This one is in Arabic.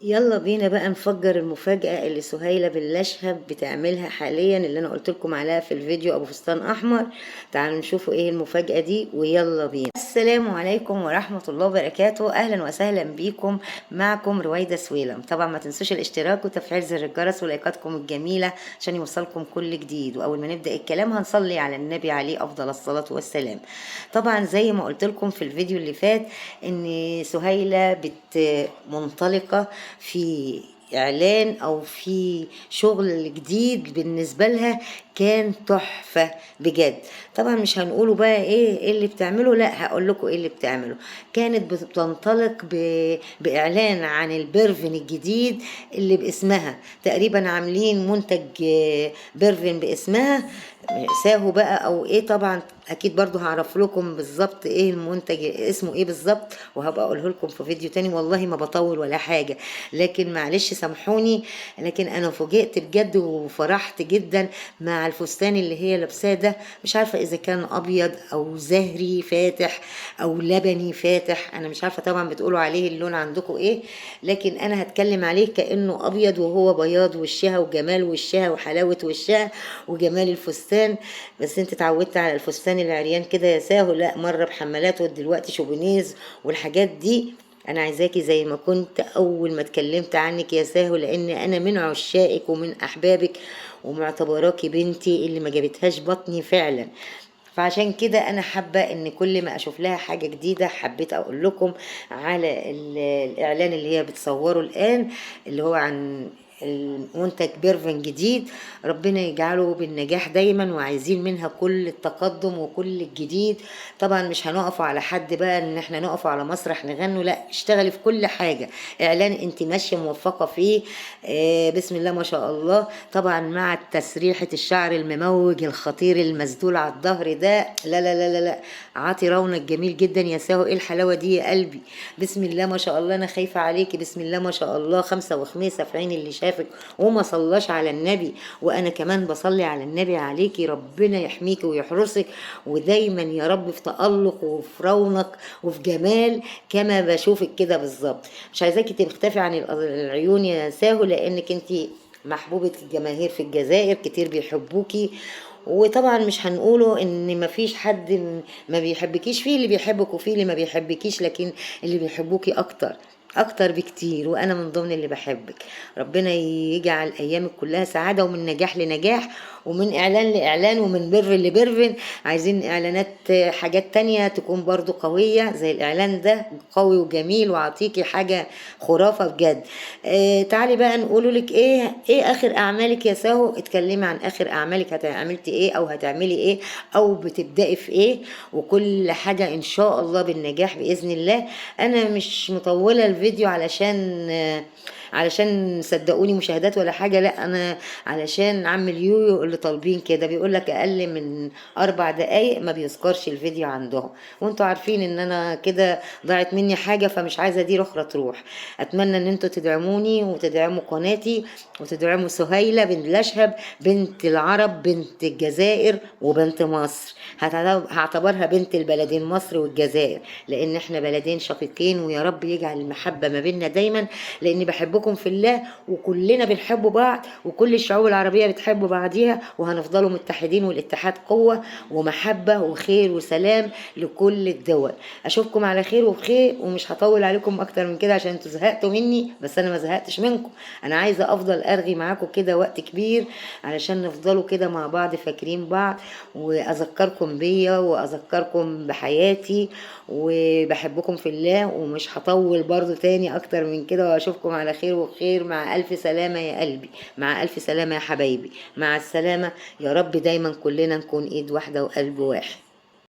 يلا بينا بقى نفجر المفاجأة اللي سهيلة باللشهب بتعملها حاليا، اللي انا قلت لكم عليها في الفيديو ابو فستان احمر. تعالوا نشوفوا ايه المفاجأة دي ويلا بينا. السلام عليكم ورحمة الله وبركاته، اهلا وسهلا بيكم. معكم رويدة سويلم. طبعا ما تنسوش الاشتراك وتفعيل زر الجرس ولايكاتكم الجميلة عشان يوصلكم كل جديد. واول ما نبدأ الكلام هنصلي على النبي عليه افضل الصلاة والسلام. طبعا زي ما قلت لكم في الفيديو اللي فات ان سهيلة منطلقة في اعلان او في شغل جديد بالنسبه لها، كان تحفه بجد. طبعا مش هنقوله بقى ايه اللي بتعمله، لا هقول لكم ايه اللي بتعمله. كانت بتنطلق باعلان عن البرفن الجديد اللي باسمها، تقريبا عاملين منتج برفن باسمها ساهو بقى او ايه. طبعا اكيد برضو هعرف لكم بالظبط ايه المنتج اسمه ايه بالظبط، وهبقى اقوله لكم في فيديو تاني. والله ما بطول ولا حاجه، لكن معلش سامحوني. لكن انا فوجئت بجد وفرحت جدا مع الفستان اللي هي لابساه ده. مش عارفه اذا كان ابيض او زهري فاتح او لبني فاتح، انا مش عارفه طبعا بتقولوا عليه اللون عندكم ايه، لكن انا هتكلم عليه كانه ابيض وهو بياض وشها وجمال وشها وحلاوه وشها وجمال الفستان. بس انت اتعودت على الفستان العريان كده يا ساهو، لا مره بحمالات ودلوقتي شوبينيز والحاجات دي. انا عايزاكي زي ما كنت اول ما اتكلمت عنك يا ساهو، لان انا من عشائك ومن احبابك ومعتبراكي بنتي اللي ما جابتهاش بطني فعلا. فعشان كده انا حابه ان كل ما اشوف لها حاجه جديده حبيت اقول لكم على الاعلان اللي هي بتصوره الان، اللي هو عن المنتج بيرفن جديد. ربنا يجعله بالنجاح دايما، وعايزين منها كل التقدم وكل الجديد. طبعا مش هنقف على حد بقى ان احنا نقف على مسرح نغنوا، لا اشتغلي في كل حاجه. اعلان انت ماشيه موفقه فيه، بسم الله ما شاء الله. طبعا مع تسريحه الشعر المموج الخطير المسدول على الظهر ده، لا لا لا لا لا، عاطي رونق جميل جدا يا ساهو. ايه الحلاوه دي يا قلبي، بسم الله ما شاء الله. انا خايفه عليكي، بسم الله ما شاء الله. خمسه وخميسه في عين اللي شافك وما صلاش على النبي، وانا كمان بصلي على النبي عليكي. ربنا يحميكي ويحرسك، ودايما يا رب في تألق وفي رونق وفي جمال كما بشوفك كده بالظبط. مش عايزاكي تختفي عن العيون يا ساهو، لانك انت محبوبة الجماهير في الجزائر، كتير بيحبوكي. وطبعا مش هنقوله ان مفيش حد ما بيحبكيش، فيه اللي بيحبك وفيه اللي ما بيحبكيش، لكن اللي بيحبوكي اكتر اكتر بكتير، وانا من ضمن اللي بحبك. ربنا يجعل ايامك كلها سعادة ومن نجاح لنجاح ومن اعلان لاعلان ومن بر لبر. عايزين اعلانات حاجات تانية تكون برضو قوية زي الاعلان ده، قوي وجميل وعطيكي حاجة خرافة بجد. تعالي بقى نقولوا لك ايه اخر اعمالك يا ساهو. اتكلمي عن اخر اعمالك، عملتي ايه او هتعملي ايه او بتبدأي في ايه، وكل حاجة ان شاء الله بالنجاح باذن الله. انا مش مطولة الفيديو علشان صدقوني مشاهدات ولا حاجة، لا انا علشان عم اليويو اللي طالبين كده، بيقول لك اقل من 4 دقايق ما بيذكرش الفيديو عندهم، وانتوا عارفين ان انا كده ضاعت مني حاجة، فمش عايزة دي اخرى تروح. اتمنى ان انتوا تدعموني وتدعموا قناتي وتدعموا سهيلة بنت لشهب، بنت العرب، بنت الجزائر وبنت مصر. هعتبرها بنت البلدين مصر والجزائر، لان احنا بلدين شقيقين، ويا رب يجعل المحبة ما بيننا دايما، لاني بحبكم في الله وكلنا بنحب بعض وكل الشعوب العربية بتحب بعضيها، وهنفضلوا متحدين، والاتحاد قوة ومحبة وخير وسلام لكل الدول. اشوفكم على خير وبخير، ومش هطول عليكم اكتر من كده عشان انتوا زهقتوا مني، بس انا ما زهقتش منكم. انا عايزة افضل ارغي معاكم كده وقت كبير علشان نفضلوا كده مع بعض فاكرين بعض، واذكركم بيا واذكركم بحياتي، وبحبكم في الله. ومش هطول برضو تاني اكتر من كده، واشوفكم على خير وخير. مع الف سلامة يا قلبي، مع الف سلامة يا حبايبي، مع السلامة. يا رب دايما كلنا نكون ايد واحدة وقلب واحد.